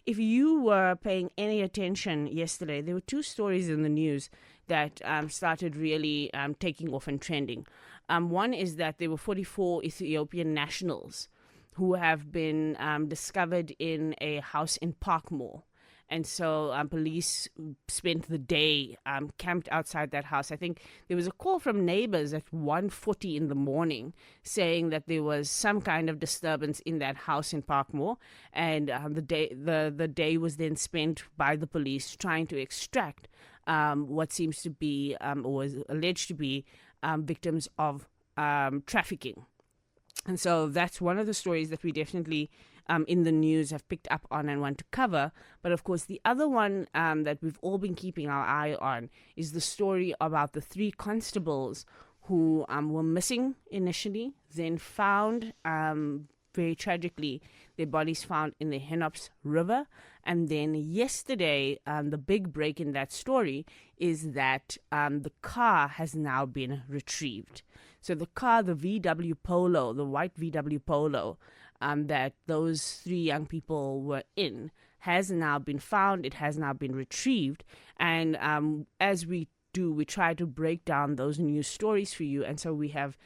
if you were paying any attention yesterday, there were two stories in the news that started really taking off and trending. One is that there were 44 Ethiopian nationals who have been discovered in a house in Parkmore. And so police spent the day camped outside that house. I think there was a call from neighbors at 1:40 in the morning saying that there was some kind of disturbance in that house in Parkmore. And the day was then spent by the police trying to extract what seems to be, or was alleged to be, victims of trafficking. And so that's one of the stories that we definitely in the news have picked up on and want to cover. But of course, the other one that we've all been keeping our eye on is the story about the three constables who were missing initially, then found, very tragically, their bodies found in the Hennops River. And then yesterday, the big break in that story is that the car has now been retrieved. So the car, the VW Polo, the white VW Polo, that those three young people were in, has now been found. It has now been retrieved. And as we do, we try to break down those news stories for you. And so we have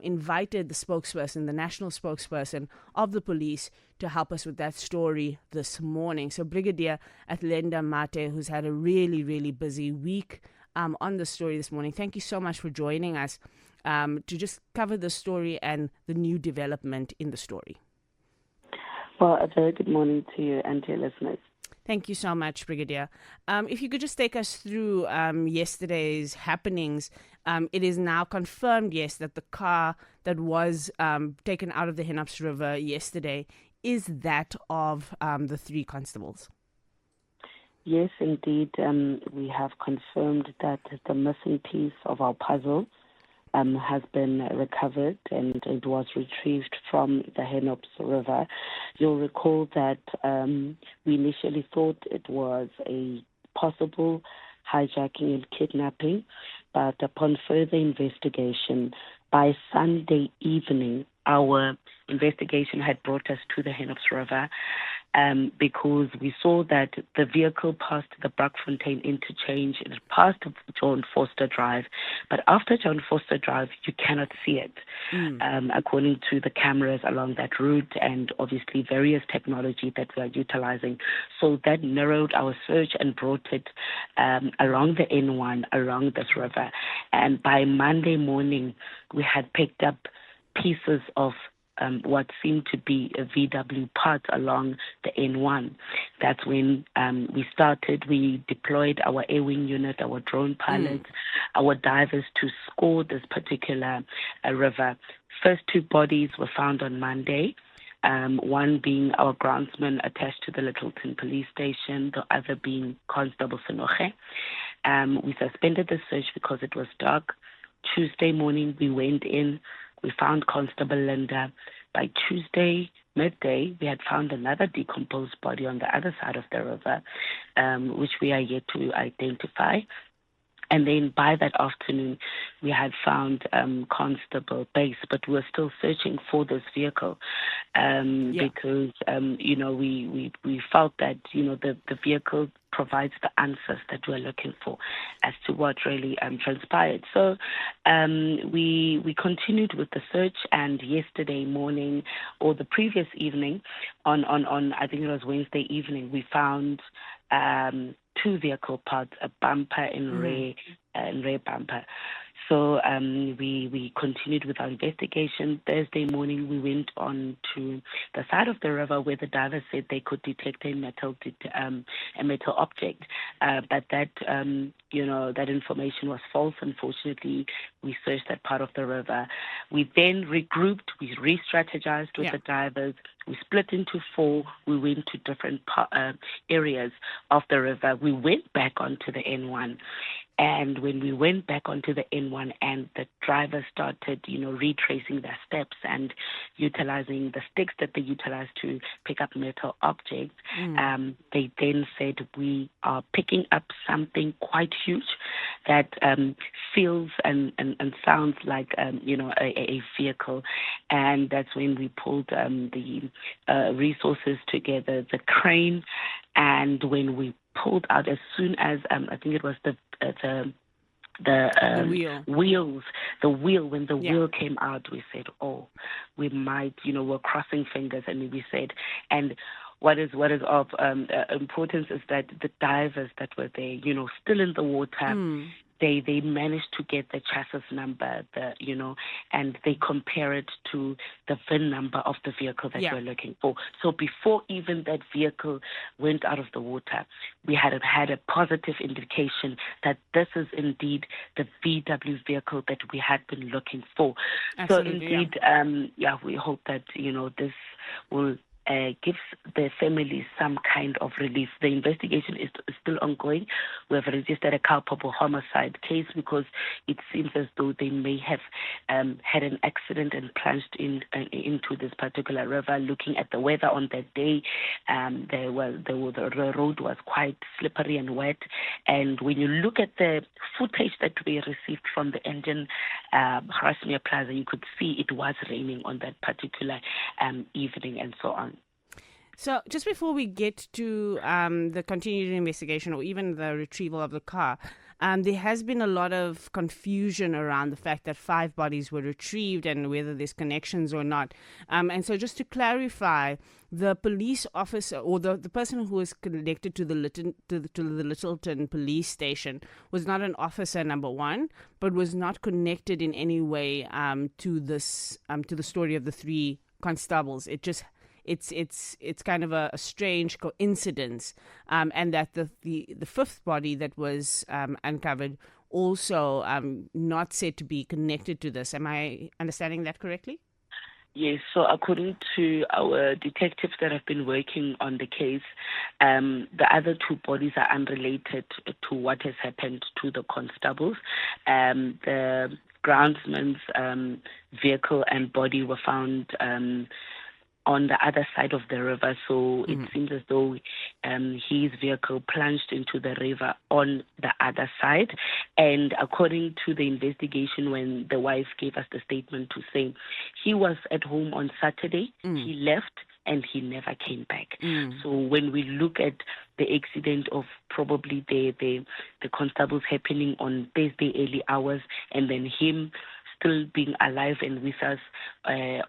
invited the spokesperson, the national spokesperson of the police, to help us with that story this morning. So Brigadier Athlenda Mate, who's had a really, really busy week on the story this morning, thank you so much for joining us to just cover the story and the new development in the story. Well, a very good morning to you and to your listeners. Thank you so much, Brigadier. If you could just take us through yesterday's happenings. It is now confirmed, yes, that the car that was taken out of the Hennops River yesterday is that of the three constables. Yes, indeed. We have confirmed that the missing piece of our puzzle has been recovered, and it was retrieved from the Hennops River. You'll recall that we initially thought it was a possible hijacking and kidnapping, but upon further investigation, by Sunday evening, our investigation had brought us to the Hennops River because we saw that the vehicle passed the Brakfontein interchange. It passed John Foster Drive. But after John Foster Drive, you cannot see it, according to the cameras along that route and obviously various technology that we are utilizing. So that narrowed our search and brought it along the N1, along this river. And by Monday morning, we had picked up pieces of what seemed to be a VW parts along the N1. That's when we deployed our air wing unit, our drone pilots, our divers to score this particular river. First two bodies were found on Monday, one being our groundsman attached to the Littleton police station, the other being Constable Senoche. We suspended the search because it was dark. Tuesday morning, we went in. We found Constable Linda. By Tuesday midday, we had found another decomposed body on the other side of the river, which we are yet to identify. And then by that afternoon, we had found Constable Base, but we were still searching for this vehicle because, we felt that, the vehicle provides the answers that we're looking for as to what really transpired. So we continued with the search, and yesterday morning, or the previous evening, on I think it was Wednesday evening, we found two vehicle parts, a bumper and rear bumper. So we continued with our investigation. Thursday morning, we went on to the side of the river where the divers said they could detect a metal object, but that that information was false. Unfortunately, we searched that part of the river. We then regrouped. We re-strategized with the divers. We split into four. We went to different areas of the river. We went back onto the N1. And when we went back onto the N1 and the driver started, retracing their steps and utilizing the sticks that they utilized to pick up metal objects, they then said, we are picking up something quite huge that feels and sounds like, a vehicle. And that's when we pulled the resources together, the crane, And when we pulled out, as soon as I think it was the wheel. wheels, the wheel, when the Yeah. wheel came out, we said, oh, we might, we're crossing fingers, and we said, and what is of importance is that the divers that were there, still in the water, they managed to get the chassis number, and they compare it to the VIN number of the vehicle that we're looking for. So before even that vehicle went out of the water, we had a positive indication that this is indeed the VW vehicle that we had been looking for. Absolutely, so indeed, we hope that this will gives the family some kind of relief. The investigation is still ongoing. We have registered a culpable homicide case because it seems as though they may have had an accident and plunged into this particular river. Looking at the weather on that day, the road was quite slippery and wet. And when you look at the footage that we received from the engine Grasmere Plaza, you could see it was raining on that particular evening and so on. So just before we get to the continued investigation or even the retrieval of the car, there has been a lot of confusion around the fact that 5 bodies were retrieved and whether there's connections or not. And so just to clarify, the police officer or the person who was connected to the Littleton police station was not an officer, number one, but was not connected in any way to the story of the 3 constables. It's kind of a strange coincidence, and that the 5th body that was uncovered also not said to be connected to this. Am I understanding that correctly? Yes, so according to our detectives that have been working on the case, the other 2 bodies are unrelated to what has happened to the constables. The groundsman's vehicle and body were found on the other side of the river, so it seems as though his vehicle plunged into the river on the other side. And according to the investigation, when the wife gave us the statement to say he was at home on Saturday, he left and he never came back. So when we look at the accident of probably the constables happening on Thursday early hours, and then him still being alive and with us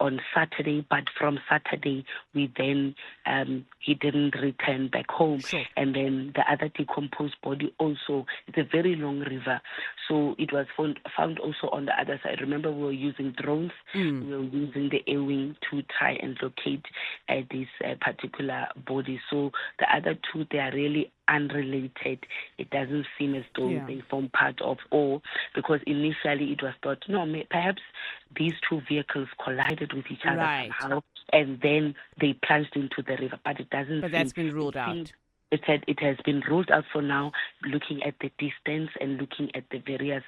on Saturday, but from Saturday we then he didn't return back home. Sure. And then the other decomposed body also, it's a very long river, so it was found also on the other side. Remember, we were using drones, we were using the air wing to try and locate this particular body. So the other 2, they are really unrelated. It doesn't seem as though they form part of all, because initially it was thought, no, perhaps these 2 vehicles collided with each other somehow, and then they plunged into the river. But it doesn't. But that's been ruled out. It has been ruled out for now, looking at the distance and looking at the various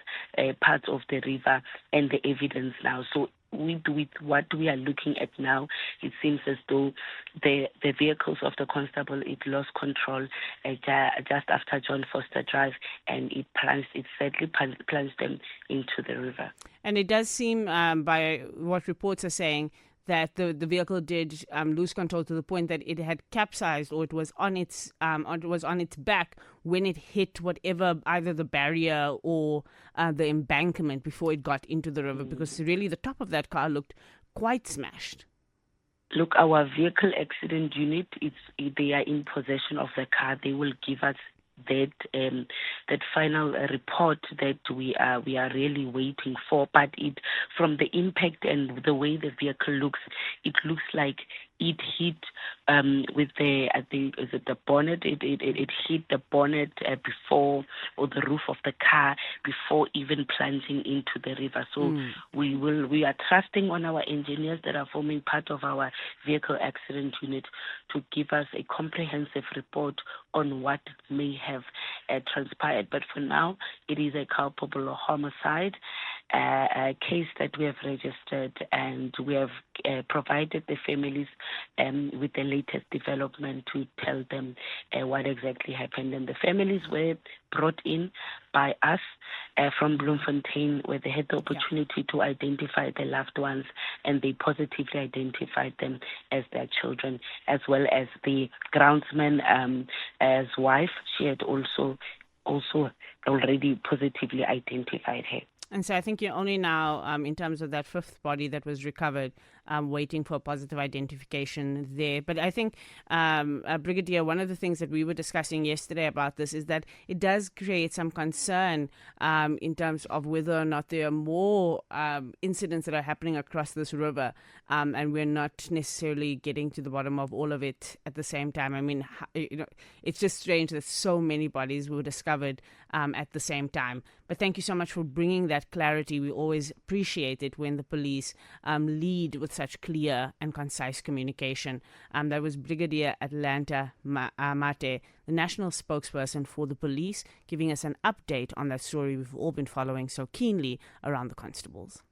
parts of the river and the evidence now. So with what we are looking at now, it seems as though the vehicles of the constable, it lost control just after John Foster Drive, and it sadly plunged them into the river. And it does seem, by what reports are saying, that the vehicle did lose control to the point that it had capsized, or it was on its back when it hit whatever, either the barrier or the embankment before it got into the river, because really the top of that car looked quite smashed. Look, our vehicle accident unit, they are in possession of the car. They will give us that final report that we are really waiting for. But from the impact and the way the vehicle looks, it looks like it hit with the bonnet. It hit the bonnet before, or the roof of the car, before even plunging into the river. So we are trusting on our engineers that are forming part of our vehicle accident unit to give us a comprehensive report on what may have transpired. But for now, it is a culpable homicide case that we have registered, and we have provided the families with the latest development to tell them what exactly happened. And the families were brought in by us from Bloemfontein, where they had the opportunity to identify their loved ones, and they positively identified them as their children, as well as the groundsman wife. She had also already positively identified her. And so I think you're only now, in terms of that fifth body that was recovered, waiting for a positive identification there. But I think, Brigadier, one of the things that we were discussing yesterday about this is that it does create some concern in terms of whether or not there are more incidents that are happening across this river, and we're not necessarily getting to the bottom of all of it at the same time. I mean, it's just strange that so many bodies were discovered at the same time. But thank you so much for bringing that clarity. We always appreciate it when the police lead with such clear and concise communication. That was Brigadier Atlanta Mate, the national spokesperson for the police, giving us an update on that story we've all been following so keenly around the constables.